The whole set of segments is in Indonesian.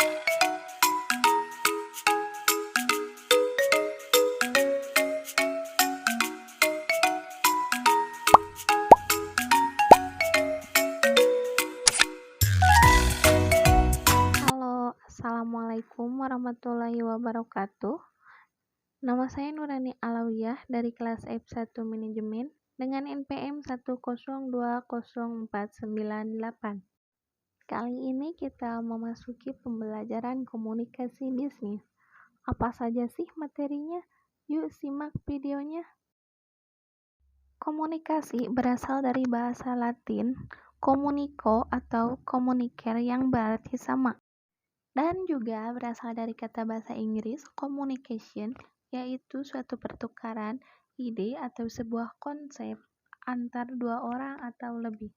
Halo, Assalamualaikum warahmatullahi wabarakatuh. Nama saya Nurani Alawiyah dari kelas F1 Manajemen dengan NPM 1020498. Kali ini kita memasuki pembelajaran komunikasi bisnis. Apa saja sih materinya? Yuk simak videonya. Komunikasi berasal dari bahasa Latin communico atau communicare yang berarti sama. Dan juga berasal dari kata bahasa Inggris communication, yaitu suatu pertukaran ide atau sebuah konsep antar dua orang atau lebih.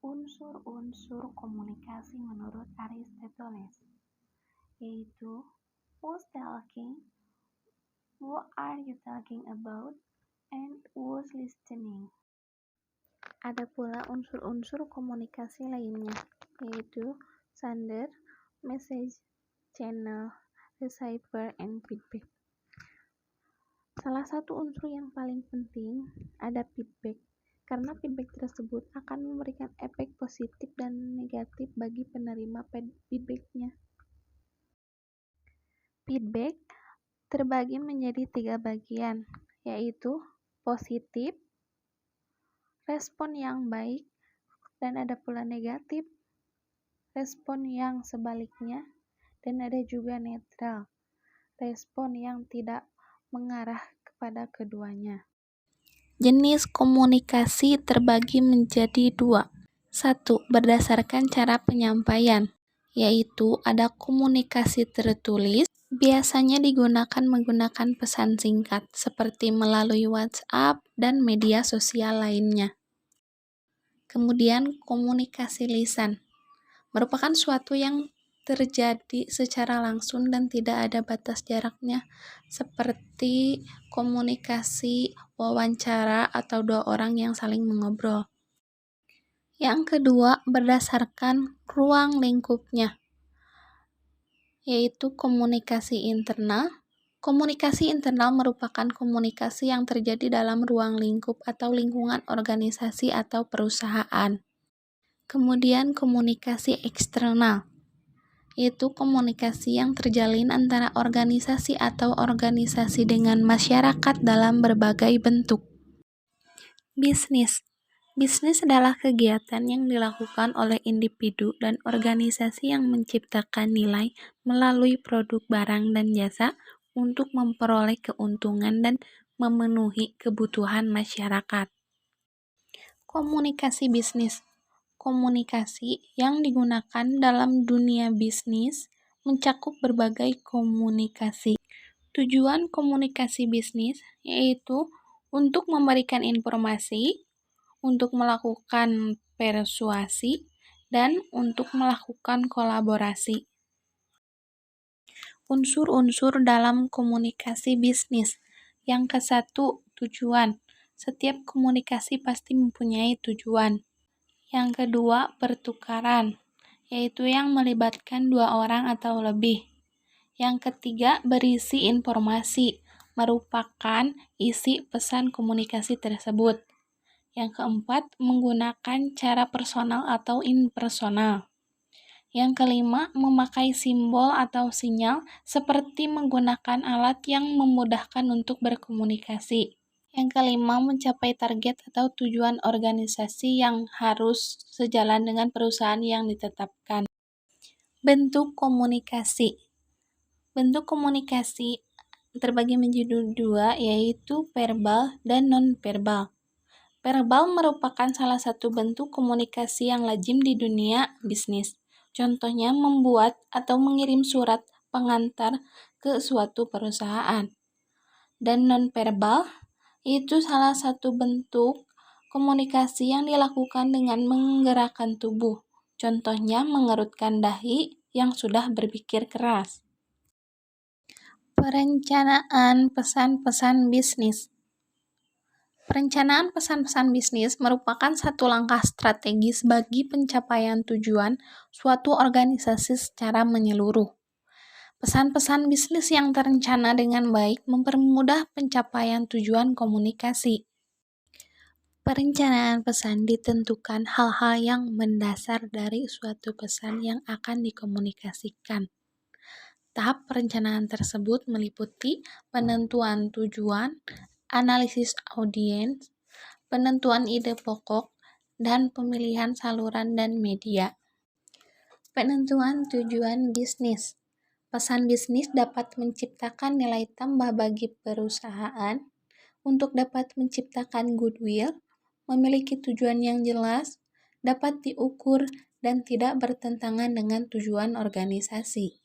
Unsur-unsur komunikasi menurut Aristoteles, yaitu who's talking, what are you talking about, and who's listening. Ada pula unsur-unsur komunikasi lainnya, yaitu sender, message, channel, receiver, and feedback. Salah satu unsur yang paling penting ada feedback, karena feedback tersebut akan memberikan efek positif dan negatif bagi penerima feedbacknya. Feedback terbagi menjadi 3 bagian, yaitu positif, respon yang baik, dan ada pula negatif, respon yang sebaliknya, dan ada juga netral, respon yang tidak mengarah kepada keduanya. Jenis komunikasi terbagi menjadi 2. 1. Berdasarkan cara penyampaian, yaitu ada komunikasi tertulis, biasanya digunakan menggunakan pesan singkat, seperti melalui WhatsApp dan media sosial lainnya. Kemudian komunikasi lisan, merupakan suatu yang terjadi secara langsung dan tidak ada batas jaraknya, seperti komunikasi wawancara atau dua orang yang saling mengobrol. Yang kedua, berdasarkan ruang lingkupnya, yaitu komunikasi internal. Komunikasi internal merupakan komunikasi yang terjadi dalam ruang lingkup atau lingkungan organisasi atau perusahaan. Kemudian komunikasi eksternal, yaitu komunikasi yang terjalin antara organisasi atau organisasi dengan masyarakat dalam berbagai bentuk. Bisnis. Bisnis adalah kegiatan yang dilakukan oleh individu dan organisasi yang menciptakan nilai melalui produk barang dan jasa untuk memperoleh keuntungan dan memenuhi kebutuhan masyarakat. Komunikasi bisnis. Komunikasi yang digunakan dalam dunia bisnis mencakup berbagai komunikasi. Tujuan komunikasi bisnis yaitu untuk memberikan informasi, untuk melakukan persuasi, dan untuk melakukan kolaborasi. Unsur-unsur dalam komunikasi bisnis. Yang ke-1, tujuan. Setiap komunikasi pasti mempunyai tujuan. Yang kedua, pertukaran, yaitu yang melibatkan dua orang atau lebih. Yang ketiga, berisi informasi, merupakan isi pesan komunikasi tersebut. Yang keempat, menggunakan cara personal atau impersonal. Yang kelima, memakai simbol atau sinyal seperti menggunakan alat yang memudahkan untuk berkomunikasi. Yang kelima, mencapai target atau tujuan organisasi yang harus sejalan dengan perusahaan yang ditetapkan. Bentuk komunikasi. Bentuk komunikasi terbagi menjadi 2, yaitu verbal dan non-verbal. Verbal merupakan salah satu bentuk komunikasi yang lazim di dunia bisnis. Contohnya membuat atau mengirim surat pengantar ke suatu perusahaan. Dan non-verbal itu salah satu bentuk komunikasi yang dilakukan dengan menggerakkan tubuh. Contohnya mengerutkan dahi yang sudah berpikir keras. Perencanaan pesan-pesan bisnis. Perencanaan pesan-pesan bisnis merupakan satu langkah strategis bagi pencapaian tujuan suatu organisasi secara menyeluruh. Pesan-pesan bisnis yang terencana dengan baik mempermudah pencapaian tujuan komunikasi. Perencanaan pesan ditentukan hal-hal yang mendasar dari suatu pesan yang akan dikomunikasikan. Tahap perencanaan tersebut meliputi penentuan tujuan, analisis audiens, penentuan ide pokok, dan pemilihan saluran dan media. Penentuan tujuan bisnis. Pesan bisnis dapat menciptakan nilai tambah bagi perusahaan untuk dapat menciptakan goodwill, memiliki tujuan yang jelas, dapat diukur, dan tidak bertentangan dengan tujuan organisasi.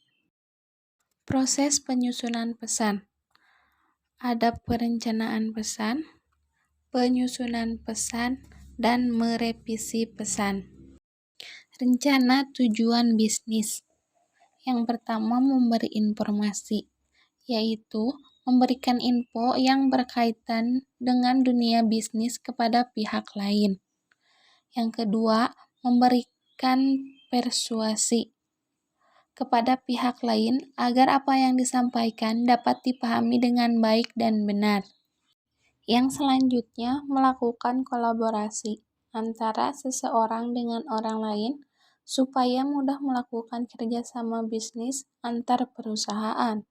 Proses penyusunan pesan. Ada perencanaan pesan, penyusunan pesan, dan merevisi pesan. Rencana tujuan bisnis. Yang pertama, memberi informasi, yaitu memberikan info yang berkaitan dengan dunia bisnis kepada pihak lain. Yang kedua, memberikan persuasi kepada pihak lain agar apa yang disampaikan dapat dipahami dengan baik dan benar. Yang selanjutnya, melakukan kolaborasi antara seseorang dengan orang lain supaya mudah melakukan kerjasama bisnis antar perusahaan.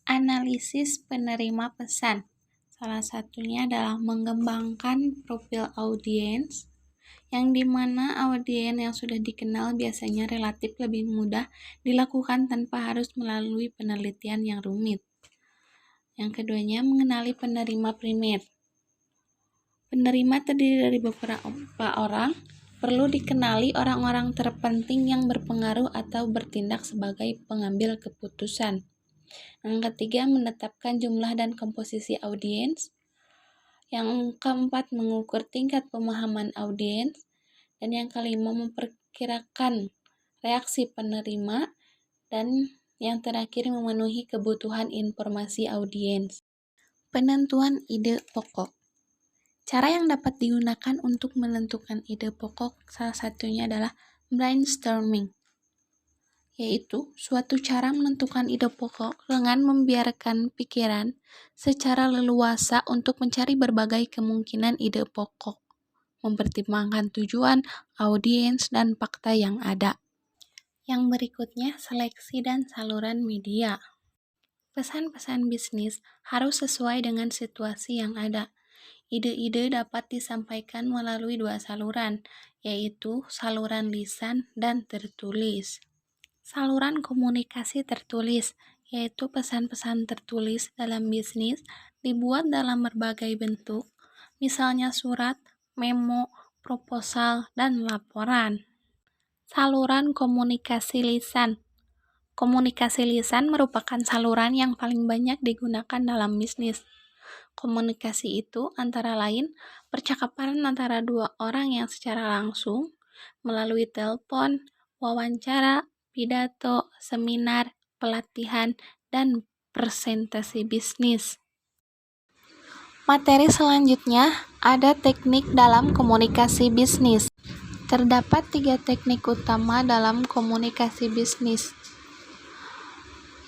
Analisis penerima pesan. Salah satunya adalah mengembangkan profil audiens, yang dimana audiens yang sudah dikenal biasanya relatif lebih mudah dilakukan tanpa harus melalui penelitian yang rumit. Yang keduanya, mengenali penerima primer. Penerima terdiri dari beberapa orang, perlu dikenali orang-orang terpenting yang berpengaruh atau bertindak sebagai pengambil keputusan. Yang ketiga, menetapkan jumlah dan komposisi audiens. Yang keempat, mengukur tingkat pemahaman audiens. Dan yang kelima, memperkirakan reaksi penerima. Dan yang terakhir, memenuhi kebutuhan informasi audiens. Penentuan ide pokok. Cara yang dapat digunakan untuk menentukan ide pokok salah satunya adalah brainstorming, yaitu suatu cara menentukan ide pokok dengan membiarkan pikiran secara leluasa untuk mencari berbagai kemungkinan ide pokok, mempertimbangkan tujuan, audiens, dan fakta yang ada. Yang berikutnya, seleksi dan saluran media. Pesan-pesan bisnis harus sesuai dengan situasi yang ada. Ide-ide dapat disampaikan melalui dua saluran, yaitu saluran lisan dan tertulis. Saluran komunikasi tertulis, yaitu pesan-pesan tertulis dalam bisnis dibuat dalam berbagai bentuk, misalnya surat, memo, proposal, dan laporan. Saluran komunikasi lisan. Komunikasi lisan merupakan saluran yang paling banyak digunakan dalam bisnis. Komunikasi itu antara lain percakapan antara dua orang yang secara langsung, melalui telepon, wawancara, pidato, seminar, pelatihan, dan presentasi bisnis. Materi selanjutnya ada teknik dalam komunikasi bisnis. Terdapat 3 teknik utama dalam komunikasi bisnis.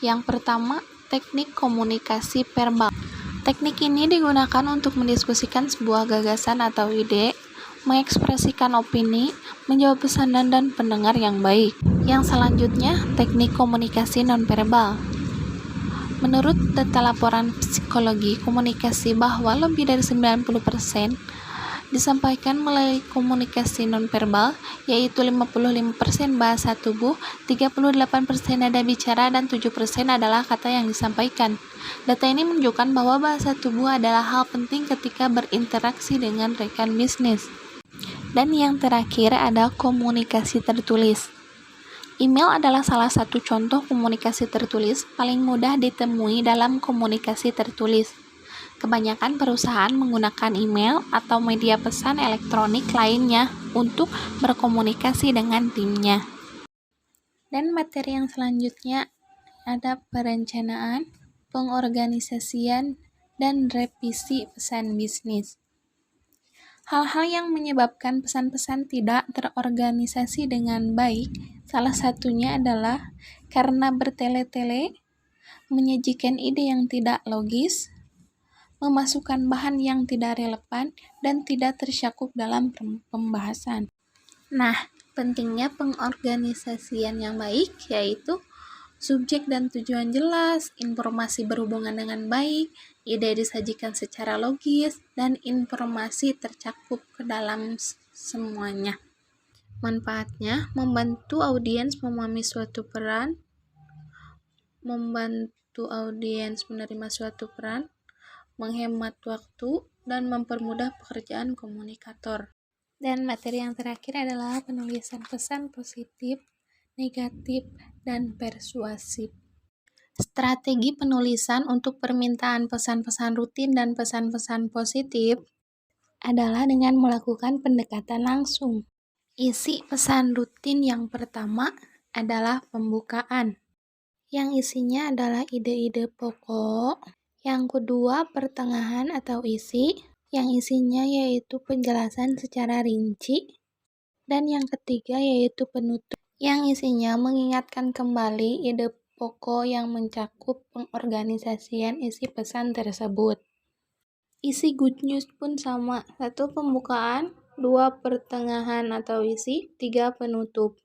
Yang pertama, teknik komunikasi verbal. Teknik ini digunakan untuk mendiskusikan sebuah gagasan atau ide, mengekspresikan opini, menjawab pesanan dan pendengar yang baik. Yang selanjutnya, teknik komunikasi nonverbal. Menurut data laporan psikologi komunikasi bahwa lebih dari 90% disampaikan melalui komunikasi nonverbal, yaitu 55% bahasa tubuh, 38% nada bicara, dan 7% adalah kata yang disampaikan. Data ini menunjukkan bahwa bahasa tubuh adalah hal penting ketika berinteraksi dengan rekan bisnis. Dan yang terakhir ada komunikasi tertulis. Email adalah salah satu contoh komunikasi tertulis paling mudah ditemui dalam komunikasi tertulis. Kebanyakan perusahaan menggunakan email atau media pesan elektronik lainnya untuk berkomunikasi dengan timnya. Dan materi yang selanjutnya ada perencanaan, pengorganisasian, dan revisi pesan bisnis. Hal-hal yang menyebabkan pesan-pesan tidak terorganisasi dengan baik, salah satunya adalah karena bertele-tele, menyajikan ide yang tidak logis, memasukkan bahan yang tidak relevan, dan tidak tercakup dalam pembahasan. Nah, pentingnya pengorganisasian yang baik yaitu subjek dan tujuan jelas, informasi berhubungan dengan baik, ide disajikan secara logis, dan informasi tercakup ke dalam semuanya. Manfaatnya, membantu audiens memahami suatu peran, membantu audiens menerima suatu peran, menghemat waktu, dan mempermudah pekerjaan komunikator. Dan materi yang terakhir adalah penulisan pesan positif, negatif, dan persuasif. Strategi penulisan untuk permintaan pesan-pesan rutin dan pesan-pesan positif adalah dengan melakukan pendekatan langsung. Isi pesan rutin yang pertama adalah pembukaan, yang isinya adalah ide-ide pokok. Yang kedua, pertengahan atau isi, yang isinya yaitu penjelasan secara rinci. Dan yang ketiga yaitu penutup, yang isinya mengingatkan kembali ide pokok yang mencakup pengorganisasian isi pesan tersebut. Isi good news pun sama, 1 pembukaan, 2 pertengahan atau isi, 3 penutup.